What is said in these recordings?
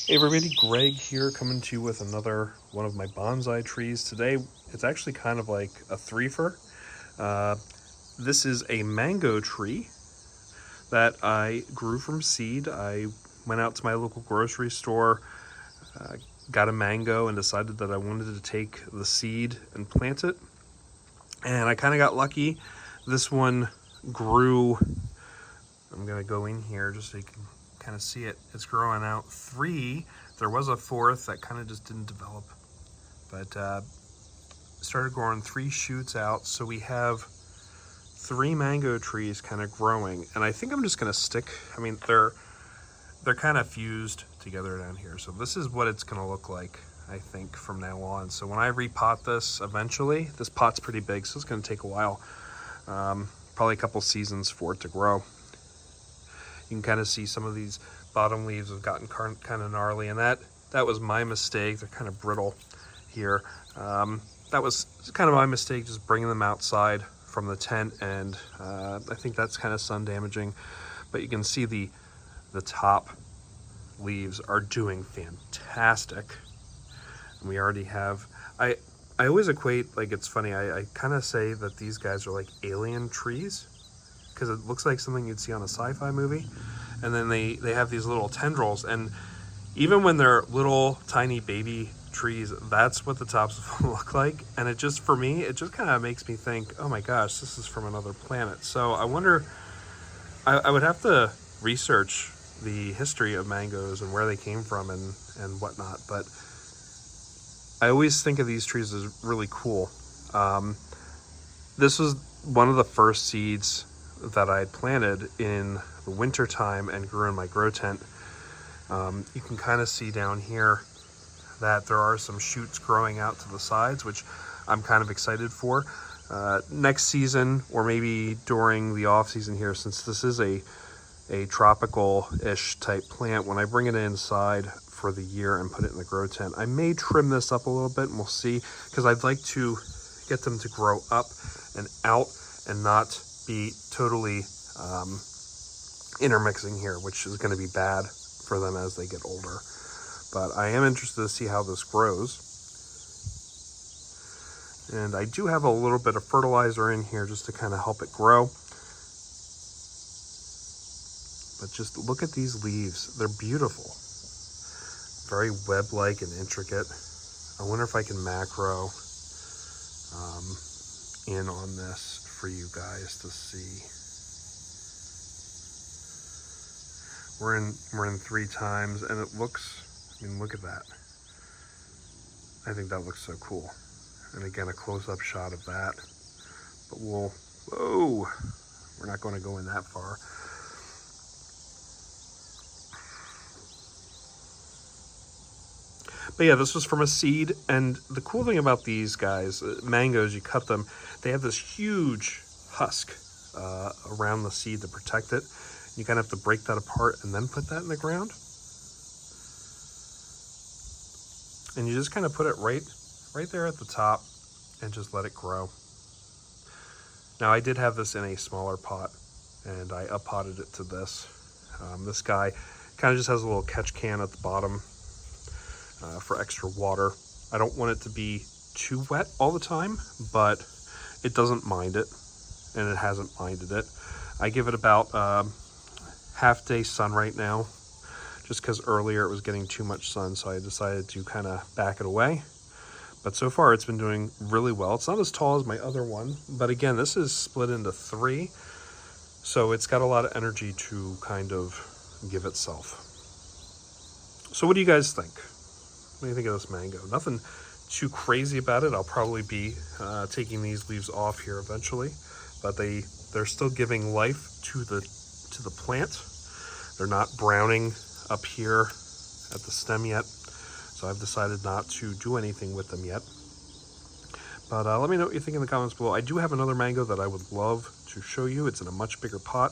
Hey everybody, Greg here coming to you with another one of my bonsai trees. Today, it's actually kind of like a threefer. Uh, this is a mango tree that I grew from seed. I went out to my local grocery store, uh, got a mango, and decided that I wanted to take the seed and plant it. And I kind of got lucky. This one grew. I'm going to go in here just so you can kind of see it. It's growing out three. There was a fourth that kind of just didn't develop, but started growing three shoots out. So we have three mango trees kind of growing, and I think I'm just going to stick. I mean, they're kind of fused together down here. So this is what it's going to look like, I think, from now on. So when I repot this eventually, this pot's pretty big, so it's going to take a while, probably a couple seasons for it to grow. You can kind of see some of these bottom leaves have gotten kind of gnarly, and that was my mistake. They're kind of brittle here. That was kind of my mistake, just bringing them outside from the tent, and I think that's kind of sun damaging. But you can see the top leaves are doing fantastic, and we already have. I always equate, like, it's funny. I kind of say that these guys are like alien trees, because it looks like something you'd see on a sci-fi movie. And then they have these little tendrils, and even when they're little tiny baby trees, that's what the tops of them look like. And it just, for me, it just kind of makes me think, oh my gosh, this is from another planet. So I wonder, I would have to research the history of mangoes and where they came from and whatnot, but I always think of these trees as really cool. This was one of the first seeds that I had planted in the winter time and grew in my grow tent. You can kind of see down here that there are some shoots growing out to the sides, which I'm kind of excited for. Next season, or maybe during the off season here, since this is a tropical-ish type plant, when I bring it inside for the year and put it in the grow tent, I may trim this up a little bit, and we'll see, because I'd like to get them to grow up and out and not be totally intermixing here, which is going to be bad for them as they get older. But I am interested to see how this grows. And I do have a little bit of fertilizer in here just to kind of help it grow. But just look at these leaves. They're beautiful. Very web-like and intricate. I wonder if I can macro in on this for you guys to see. We're in 3 times, and it looks, I mean, look at that. I think that looks so cool. And again, a close-up shot of that. But whoa, we're not going to go in that far. But yeah, this was from a seed, and the cool thing about these guys, mangoes, you cut them, they have this huge husk around the seed to protect it. You kind of have to break that apart and then put that in the ground. And you just kind of put it right there at the top and just let it grow. Now, I did have this in a smaller pot, and I up-potted it to this. This guy kind of just has a little catch can at the bottom for extra water. I don't want it to be too wet all the time, but it doesn't mind it, and it hasn't minded it. I give it about half-day sun right now, just because earlier it was getting too much sun, so I decided to kind of back it away. But so far it's been doing really well. It's not as tall as my other one, but again, this is split into 3, so it's got a lot of energy to kind of give itself. So what do you guys think? What do you think of this mango? Nothing too crazy about it. I'll probably be taking these leaves off here eventually, but they're still giving life to the plant. They're not browning up here at the stem yet, so I've decided not to do anything with them yet. But let me know what you think in the comments below. I do have another mango that I would love to show you. It's in a much bigger pot,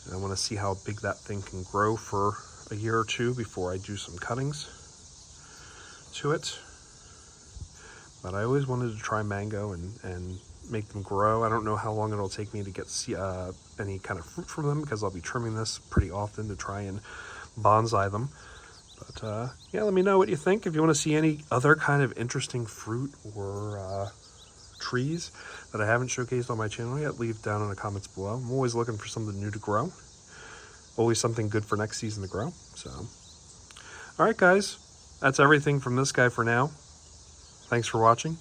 and I want to see how big that thing can grow for a year or 2 before I do some cuttings to it. But I always wanted to try mango and make them grow. I don't know how long it'll take me to get any kind of fruit from them, because I'll be trimming this pretty often to try and bonsai them. But yeah, let me know what you think. If you want to see any other kind of interesting fruit or trees that I haven't showcased on my channel yet, leave down in the comments below. I'm always looking for something new to grow. Always something good for next season to grow. So, all right, guys, that's everything from this guy for now. Thanks for watching.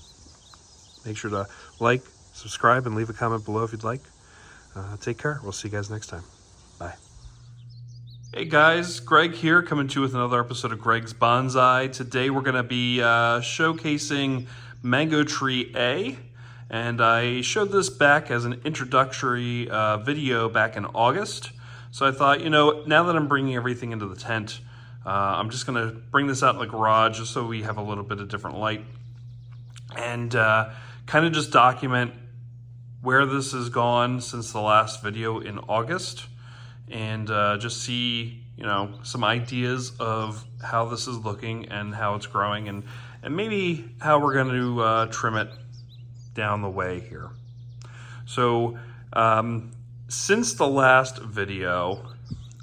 Make sure to like, subscribe, and leave a comment below if you'd like. Take care. We'll see you guys next time. Bye. Hey guys, Greg here, coming to you with another episode of Greg's Bonsai. Today we're going to be showcasing Mango Tree A, and I showed this back as an introductory video back in August. So I thought, you know, now that I'm bringing everything into the tent, I'm just going to bring this out in the garage just so we have a little bit of different light, and kind of just document where this has gone since the last video in August, and just see, you know, some ideas of how this is looking and how it's growing, and maybe how we're going to trim it down the way here. So since the last video,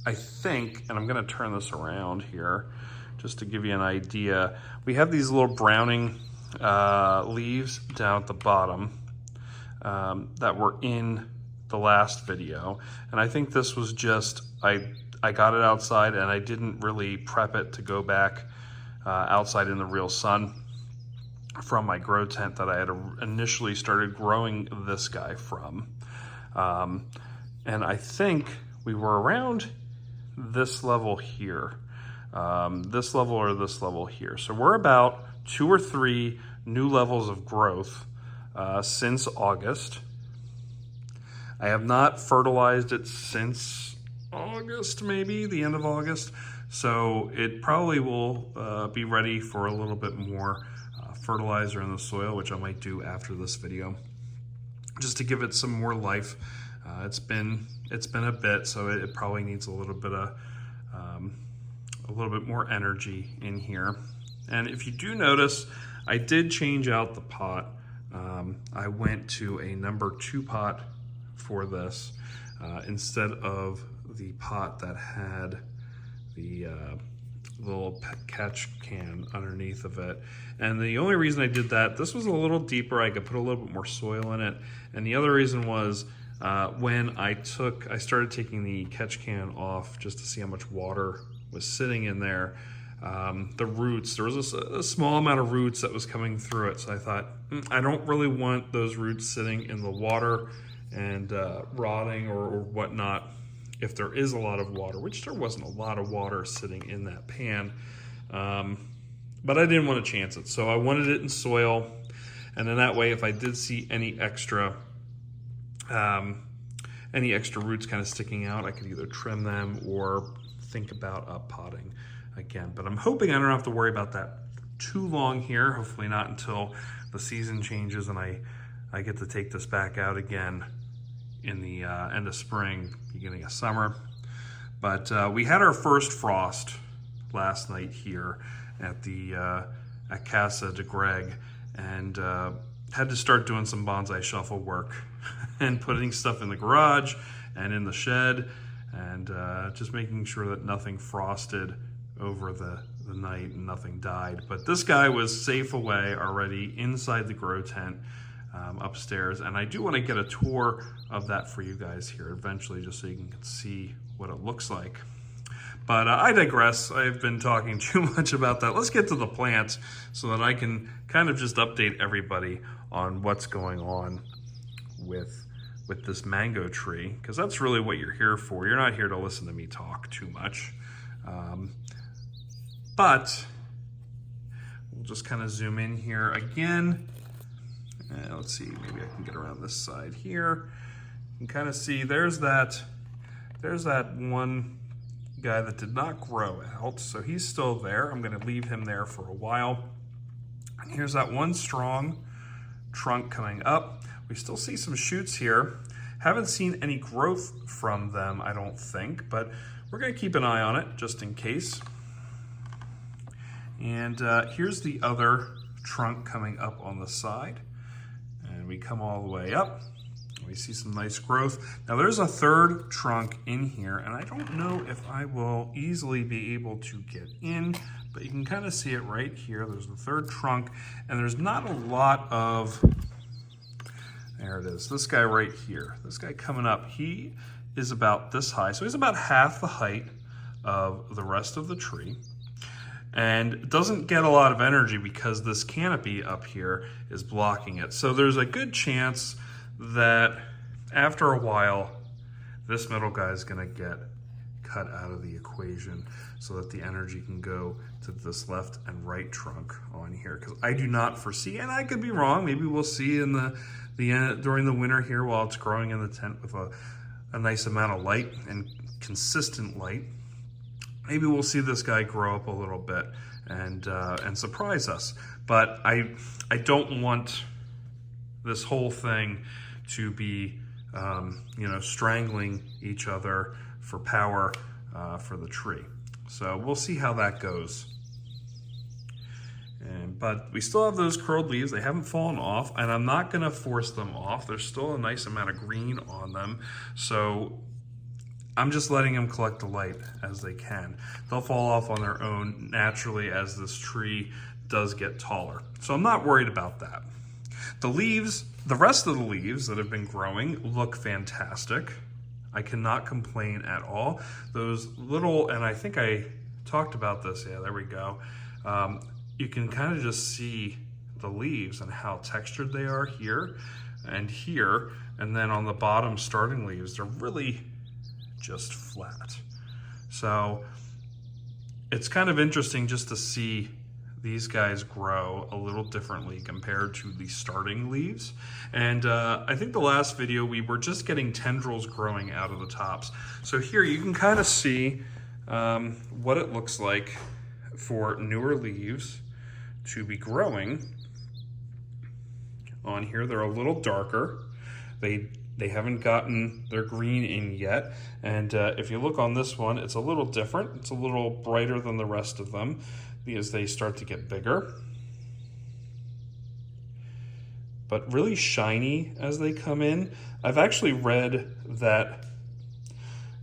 I think, and I'm going to turn this around here just to give you an idea, we have these little browning leaves down at the bottom that were in the last video, and I think this was just, I got it outside and I didn't really prep it to go back outside in the real sun from my grow tent that I had initially started growing this guy from. And I think we were around this level here, this level or this level here. So we're about 2 or 3 new levels of growth since August. I have not fertilized it since August, maybe the end of August. So it probably will be ready for a little bit more fertilizer in the soil, which I might do after this video, just to give it some more life. It's been a bit, so it probably needs a little bit more energy in here. And if you do notice, I did change out the pot. I went to a number 2 pot for this instead of the pot that had the little catch can underneath of it. And the only reason I did that, this was a little deeper, I could put a little bit more soil in it. And the other reason was when I started taking the catch can off just to see how much water was sitting in there. The roots, there was a small amount of roots that was coming through it. So I thought, I don't really want those roots sitting in the water and rotting or whatnot if there is a lot of water, which there wasn't a lot of water sitting in that pan. But I didn't want to chance it. So I wanted it in soil. And then that way, if I did see any extra roots kind of sticking out, I could either trim them or think about potting again. But I'm hoping I don't have to worry about that too long here. Hopefully not until the season changes and I get to take this back out again in the end of spring, beginning of summer. But we had our first frost last night here at the at Casa de Greg, and had to start doing some bonsai shuffle work and putting stuff in the garage and in the shed, and just making sure that nothing frosted over the night and nothing died. But this guy was safe away already inside the grow tent upstairs, and I do want to get a tour of that for you guys here eventually, just so you can see what it looks like. But I digress. I've been talking too much about that. Let's get to the plants so that I can kind of just update everybody on what's going on with this mango tree, because that's really what you're here for. You're not here to listen to me talk too much. But we'll just kind of zoom in here again. Let's see, maybe I can get around this side here. You can kind of see there's that one guy that did not grow out, so he's still there. I'm going to leave him there for a while. And here's that one strong trunk coming up. We still see some shoots here. Haven't seen any growth from them, I don't think, but we're going to keep an eye on it just in case. And here's the other trunk coming up on the side. And we come all the way up. we see some nice growth. Now there's a third trunk in here, and I don't know if I will easily be able to get in, but you can kind of see it right here. There's the third trunk, and there's not a lot of, there it is, this guy right here. This guy coming up, he is about this high, so he's about half the height of the rest of the tree. And doesn't get a lot of energy because this canopy up here is blocking it. So there's a good chance that after a while, this middle guy is gonna get cut out of the equation so that the energy can go to this left and right trunk on here. Because I do not foresee, and I could be wrong, maybe we'll see in during the winter here while it's growing in the tent with a nice amount of light and consistent light. Maybe we'll see this guy grow up a little bit and surprise us. But I don't want this whole thing to be strangling each other for power for the tree. So we'll see how that goes. But we still have those curled leaves. They haven't fallen off, and I'm not gonna force them off. There's still a nice amount of green on them. So I'm just letting them collect the light as they can. They'll fall off on their own naturally as this tree does get taller. So I'm not worried about that. The leaves, the rest of the leaves that have been growing look fantastic. I cannot complain at all. Those little, and I think I talked about this, yeah, there we go. You can kind of just see the leaves and how textured they are here and here. And then on the bottom starting leaves, they're really just flat. So it's kind of interesting just to see these guys grow a little differently compared to the starting leaves. And I think the last video we were just getting tendrils growing out of the tops. So here you can kind of see what it looks like for newer leaves to be growing on here. They're a little darker. They haven't gotten their green in yet. And if you look on this one, it's a little different. It's a little brighter than the rest of them as they start to get bigger. But really shiny as they come in. I've actually read that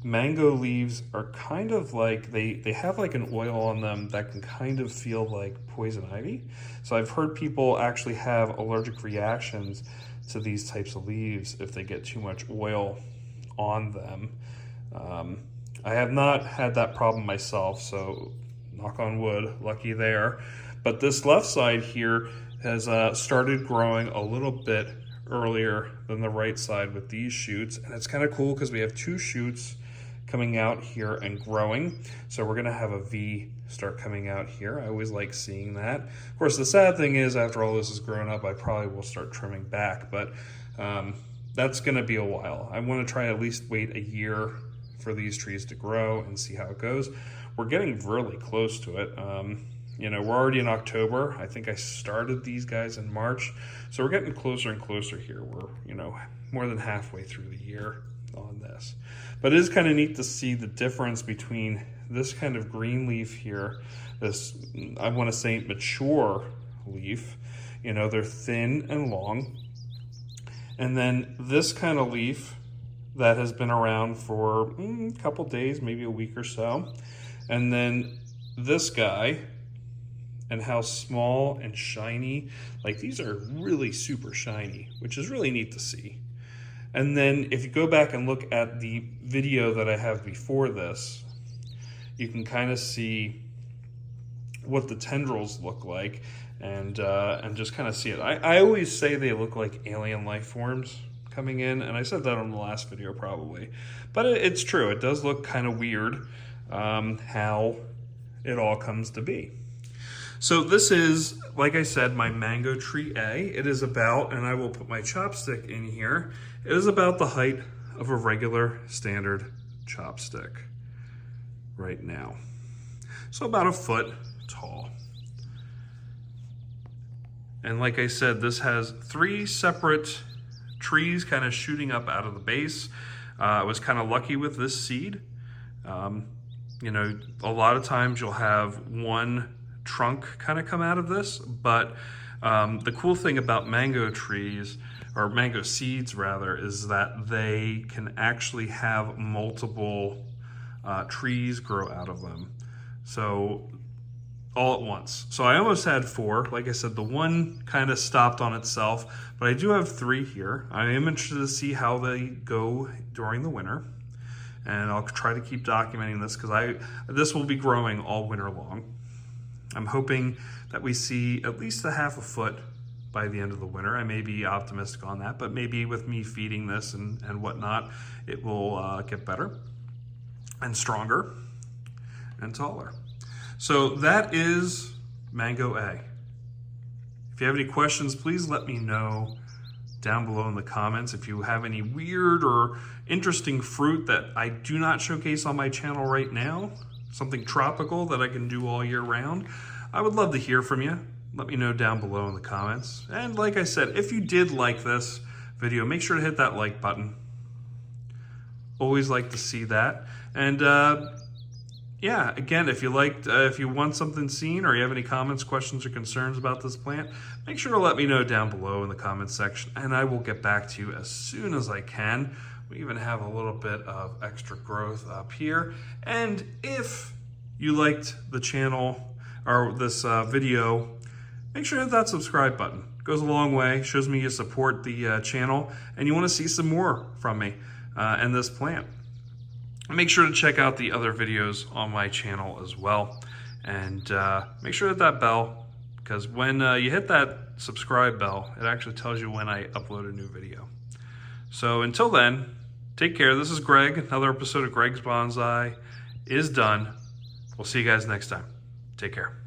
mango leaves are kind of like, they have like an oil on them that can kind of feel like poison ivy. So I've heard people actually have allergic reactions to these types of leaves if they get too much oil on them. I have not had that problem myself, so knock on wood, lucky there. But this left side here has started growing a little bit earlier than the right side with these shoots. And it's kind of cool because we have two shoots coming out here and growing. So we're gonna have a V start coming out here. I always like seeing that. Of course, the sad thing is after all this is grown up, I probably will start trimming back, but that's gonna be a while. I wanna try at least wait a year for these trees to grow and see how it goes. We're getting really close to it. We're already in October. I think I started these guys in March. So we're getting closer and closer here. We're, more than halfway through the year on this. But it is kind of neat to see the difference between this kind of green leaf here, this, I want to say mature leaf, they're thin and long. And then this kind of leaf that has been around for a couple days, maybe a week or so. And then this guy, and how small and shiny, like these are really super shiny, which is really neat to see. And then if you go back and look at the video that I have before this, you can kind of see what the tendrils look like and just kind of see it. I always say they look like alien life forms coming in, and I said that on the last video probably. But it's true, it does look kind of weird how it all comes to be. So this is, like I said, my mango tree A. It is about, and I will put my chopstick in here, it is about the height of a regular standard chopstick right now. So about a foot tall. And like I said, this has 3 separate trees kind of shooting up out of the base. I was kind of lucky with this seed. A lot of times you'll have one trunk kind of come out of this, but the cool thing about mango trees or mango seeds rather, is that they can actually have multiple trees grow out of them. So all at once. So I almost had 4. Like I said, the one kind of stopped on itself, but I do have 3 here. I am interested to see how they go during the winter, and I'll try to keep documenting this because this will be growing all winter long. I'm hoping that we see at least a half a foot by the end of the winter. I may be optimistic on that, but maybe with me feeding this and whatnot, it will get better and stronger and taller. So that is Mango A. If you have any questions, please let me know down below in the comments. If you have any weird or interesting fruit that I do not showcase on my channel right now, something tropical that I can do all year round, I would love to hear from you. Let me know down below in the comments. And like I said, if you did like this video, make sure to hit that like button. Always like to see that. And yeah, again, if you want something seen, or you have any comments, questions, or concerns about this plant, make sure to let me know down below in the comments section, and I will get back to you as soon as I can. We even have a little bit of extra growth up here. And if you liked the channel or this video, make sure to hit that subscribe button. It goes a long way, shows me you support the channel, and you want to see some more from me and this plant. Make sure to check out the other videos on my channel as well. And make sure to hit that bell, because when you hit that subscribe bell, it actually tells you when I upload a new video. So until then, take care. This is Greg. Another episode of Greg's Bonsai is done. We'll see you guys next time. Take care.